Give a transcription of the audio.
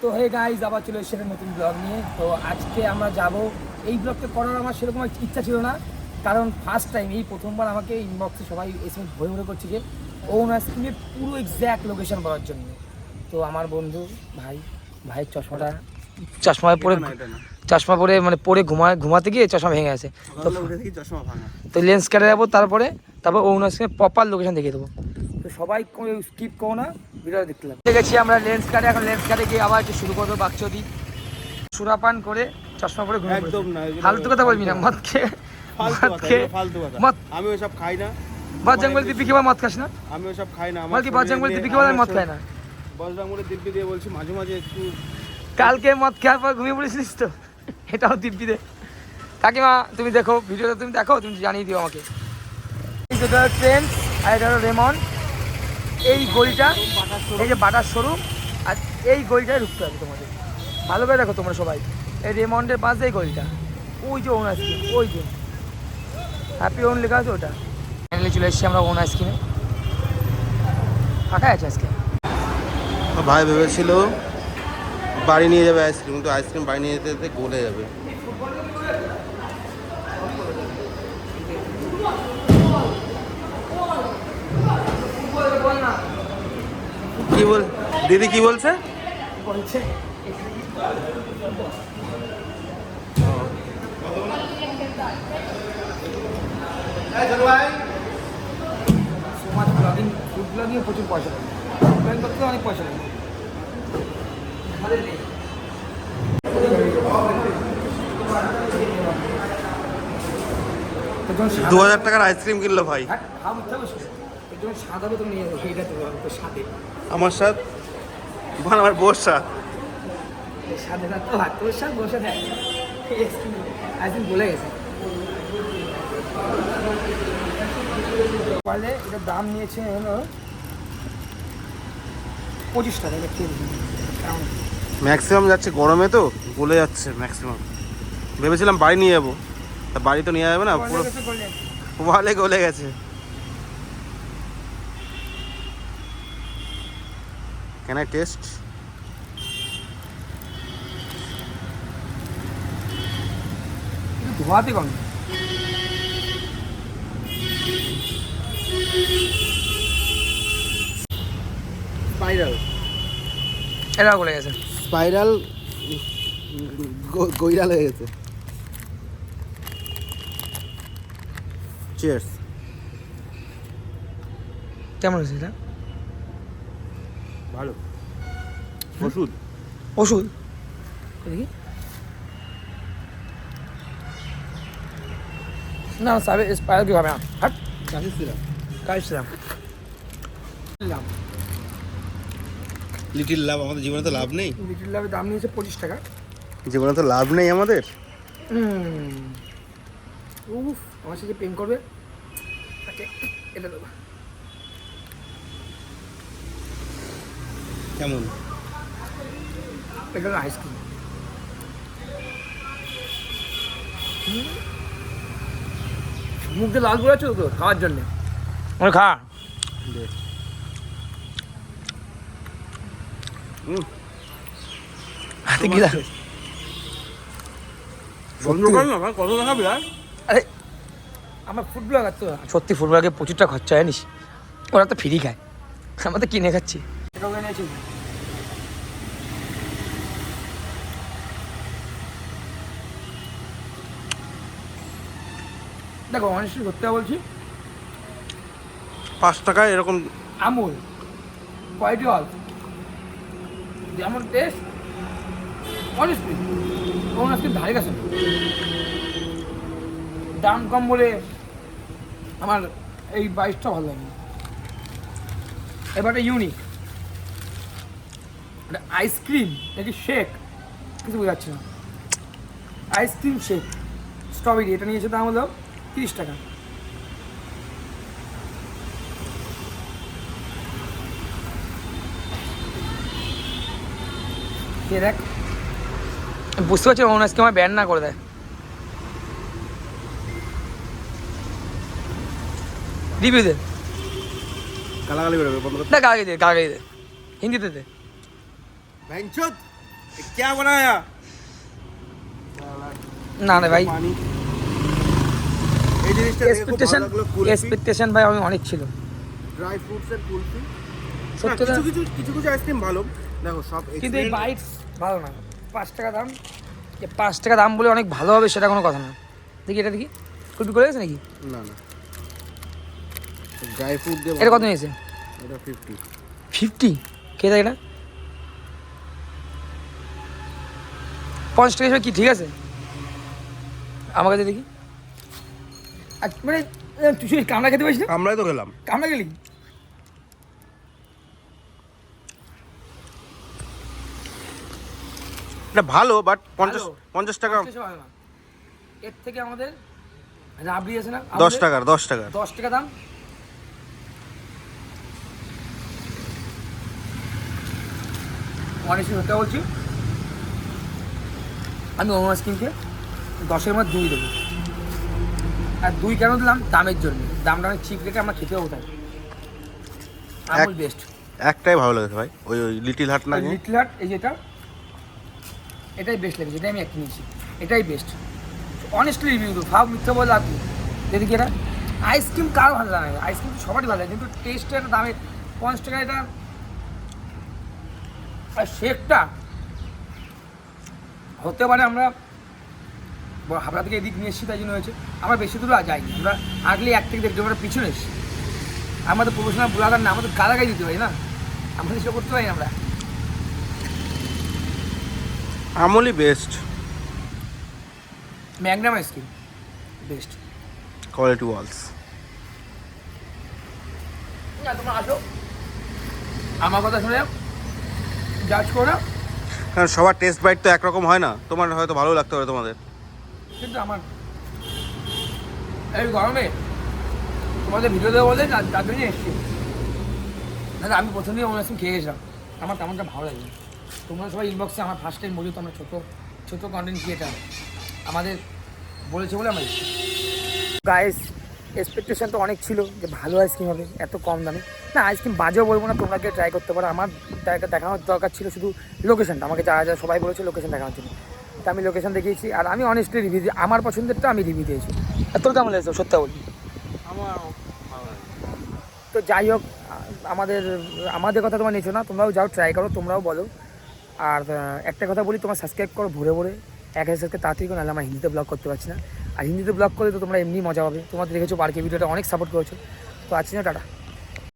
তো hey guys, আবার চলে এসেছে একটা নতুন ব্লগ নিয়ে। তো আজকে আমরা যাব, এই ব্লগটা করার আমার সেরকম ইচ্ছা ছিল না, কারণ ফার্স্ট টাইম এই প্রথমবার আমাকে ইনবক্সে সবাই এসএমএস ভরে ভরে করছে যে ওন আইসক্রিমের পুরো এক্স্যাক্ট লোকেশন বলার জন্য। তো আমার বন্ধু ভাইয়ের চশমা পরে মানে পরে ঘুমাতে গিয়ে চশমা ভেঙে গেছে। তো লেন্স কেটে যাবো, তারপরে ওন আইসক্রিমের প্রপার লোকেশন দেখিয়ে দেবো। তো সবাই স্কিপ করো না, ভিডিওটা দেখতে লাগবে। গেছি আমরা লেন্স কাটে, এখন লেন্স কাটে গিয়ে আবার একটু শুরু করবো বাকচুদি। সুরাপান করে চশমা পরে ঘুরে একদম না, ফালতু কথা বলবি না। মদ খেয়ে ফালতু কথা। আমি ওসব খাই না। বজরঙ্গল দিব্যি কি মদ খাস না? আমি ওসব খাই না। আমার কি বজরঙ্গল দিব্যি কি মদ খায় না? বজরঙ্গলের দিব্যি দিয়ে বলছি, মাঝে মাঝে একটু। কালকে মদ খাওয়ার পর ঘুমিয়ে পড়েছিলিস তো, এটাও দিব্যি দে। কাকিমা তুমি দেখো ভিডিওটা, তুমি দেখো, তুমি জানিয়ে দিও আমাকে। এটা ট্রেন আর এটা হলো রেমন। এই গলিটা, এই যে বাটার শোরুম, আর এই গলিটায় ঢুকতে হবে তোমাদের। ভালো করে দেখো তোমরা সবাই, এই রেমন্ডের পাশে এই গলিটা, ওই যে ওন আইসক্রিম, ওই যে হ্যাপি ওন লেখা আছে ওটা। ফাইনালি চলে এসেছি আমরা ওন আইসক্রিমে। ফাঁকা আছে আজকে। ভাই ভেবেছিল বাড়ি নিয়ে যাবে আইসক্রিম, কিন্তু আইসক্রিম বাড়ি নিয়ে যেতে যেতে গলে যাবে। কি বল দিদি, কি বলছে? বলছে সমাজ ব্লগিং, ফুড ব্লগিংয়ে প্রচুর পয়সা লাগে, ব্লগিং করতে অনেক পয়সা লাগে। $2000 টাকার আইসক্রিম কিনলো ভাই। সাদা বোতল নিয়ে যাবো, এটা তো সাথে আমার সাথে আমার বোর সাথ সাথে না, তো তোর সাথে বসে থাকে আইসক্রিম বলে গেছে। পারলে এটার দাম নিয়েছে হলো 25 টাকা। এটা খেয়ে দিন। ম্যাক্সিমাম যাচ্ছে গরমে, তো গলে যাচ্ছে ম্যাক্সিমাম। ভেবেছিলাম বাড়ি নিয়ে যাবো, তা বাড়ি তো নিয়ে যাবে না, পুরো ওয়ালে গলে গেছে। Can I taste? ধোয়াতে কম। স্পাইরাল, এটা বলে গেছে। স্পাইরাল গৈরাল হয়ে গেছে। চিয়ার্স। কেমন হয়েছে এটা? ভালো। ওষুধ ওষুধ দেখি না, সাবে স্পাইরাল কি হবে না। হাট কাইছিলাম লিটিল লাভ। আমাদের জীবনে তো লাভ নেই। লিটিল লাভের দাম নিয়েছে 25 টাকা। জীবনে তো লাভ নেই আমাদের। উফ, আমার সাথে প্রেম করবে তাকে এটা দেবো। কেমন? এটা হলো আইসক্রিম। মুখে লাল করে আছে তো খাওয়ার জন্যে। খা হাতে গিলা বন্ধ কর না ভাই, কত টাকা বিয়ার? আরে আমার ফুড ব্লগার তো, সত্যি ফুড ব্লগে প্রচুরটা খরচা জানিস। ওরা তো ফ্রি খায়, আমরা তো কিনে খাচ্ছি। দেখো অনেস্টলি করতে বলছি, 5 টাকায় এরকম আমুল কোয়ালিটি অল যেমন টেস্ট, অনেস্টলি কোন আজকে ধারে গেছে। দাম কম বলে আমার এই 22টা ভালো লাগে। এবারটা ইউনিক, এটা আইসক্রিম নাকি শেক কিছু বোঝাচ্ছি না। আইসক্রিম শেক স্ট্রবেরি, এটা নিয়েছে দাম হলো 30 টাকা। দেখ বুঝতে পারছি ওন আজকে আমার ব্যান না করে দেয়। রিভিউ দে, গালাগালি বেরোবে বন্ধ করতে। না গালাগালি দে, গালাগালি দে, হিন্দিতে দে। ভ্যানচোদ क्या बनाया না না ভাই, পানি এই জিনিসটা দেখে খুব ভালো লাগলো কুলফি এক্সপেকটেশন ভাই আমি অনেক ছিল ড্রাই ফ্রুটস এর কুলফি সত্যি কিছু কিছু কিছু কিছু আইসক্রিম ভালো দেখো সব কিন্তু এই বাইটস ভালো না। 5 টাকা দাম, 5 টাকা দাম বলে অনেক ভালো হবে সেটা কোনো কথা না। দেখি এটা দেখি কুলফি করে গেছে নাকি? না না ড্রাই ফ্রুট দিয়ে এটা কত নিয়েছে? এটা 50 50 কে দেয় এটা? 50 টাকা হিসেবে কি ঠিক আছে? আমার কাছে দেখি মানে তুই শুধু কামড়া খেতে পারিস না? আমরাই তো খেলাম কামড়া গেলি? এটা ভালো বাট 50 ভালো। 50 টাকা 50 ভালো না। এর থেকে আমাদের রাবড়ি আছে না 10 টাকার 10 টাকার 10 টাকা দাম। অনেক সত্যি বলছি, আমি ওম আইসক্রিমকে 10-এর মধ্যে 2 দেবো। আর 2 কেন দিলাম? দামের জন্য। দামটা অনেক চিপ রেখে আমরা খেতেও কোথায় আমুল বেস্ট। একটাই ভালো লেগেছে ভাই ওই ওই লিটল হাট না লিটল হার্ট এই যেটা, এটাই বেস্ট লেগেছে, এটাই আমি একটা নিয়েছি, এটাই বেস্ট। অনেস্টলি রিভিউ দেবো, ভাব মিথ্যা বলে লাভ নেই। দেখি এটা আইসক্রিম কার ভালো লাগে? আইসক্রিম তো সবারই ভালো লাগে, কিন্তু টেস্টের দামে 50 টাকা এটা। আর শেকটা হতে পারে আমরা হাবড়া থেকে এদিক নিয়ে এসেছি তাই জন্য হয়েছে। আমরা বেশি দূর যাইনি, আমরা আগলে 1 থেকে 1.5 কিলোমিটার পিছনে এসেছি। আমাদের প্রফেশনাল ব্লগার না, আমাদের গালাগাই দিতে পারি না, আমরা সেটা করতে পারি না। আমরা আমুলই best Magnum ice cream best. Kwality Wall's না তোমরা আসো, আমার কথা শুনে জাজ করো না, কারণ সবার টেস্ট বাইট তো একরকম হয় না, তোমার হয়তো ভালো লাগতে পারে তোমাদের। কিন্তু আমার এই গরমে তোমাদের ভিডিও দেবো বলে তার জন্য এসছি। দাদা আমি প্রথম দিন অনুষ্ঠান খেয়ে গেছিলাম, আমার তেমনটা ভালো লাগেনি। তোমরা সবাই ইনবক্সে আমার ফার্স্ট টাইম বলি তো আমরা ছোটো কন্টেন্ট ক্রিয়েটার, আমাদের বলেছে বলে আমরা এসেছি। গাইস এক্সপেকটেশন তো অনেক ছিল যে ভালো আইসক্রিম হবে এত কম দামে। না আইসক্রিম বাজেও বলবো না, তোমরা গিয়ে ট্রাই করতে পারো। আমার দেখানোর দরকার ছিল শুধু লোকেশনটা, আমাকে যা যা সবাই বলেছে লোকেশন দেখানোর জন্য, তা আমি লোকেশন দেখিয়েছি। আর আমি অনেস্টলি রিভিউ দিই, আমার পছন্দেরটা আমি রিভিউ দিয়েছি। আর তোর কেমন লেগেছে সত্যি বলবি? আমার তো যাই হোক, আমাদের কথা তোমার নিচ্ছ না, তোমরাও যাও ট্রাই করো, তোমরাও বলো। আর একটা কথা বলি, তোমার সাবস্ক্রাইব করো ভরে ভরে, 1000 তাড়াতাড়ি করে, নাহলে আমরা হিন্দিতে ব্লগ করতে পারছি না। আর হিন্দিতে ব্লগ করলে তো তোমরা এমনি মজা হবে, তোমরা দেখেছো পার্কে ভিডিওটা অনেক সাপোর্ট করেছো। তো আছি না, টাটা।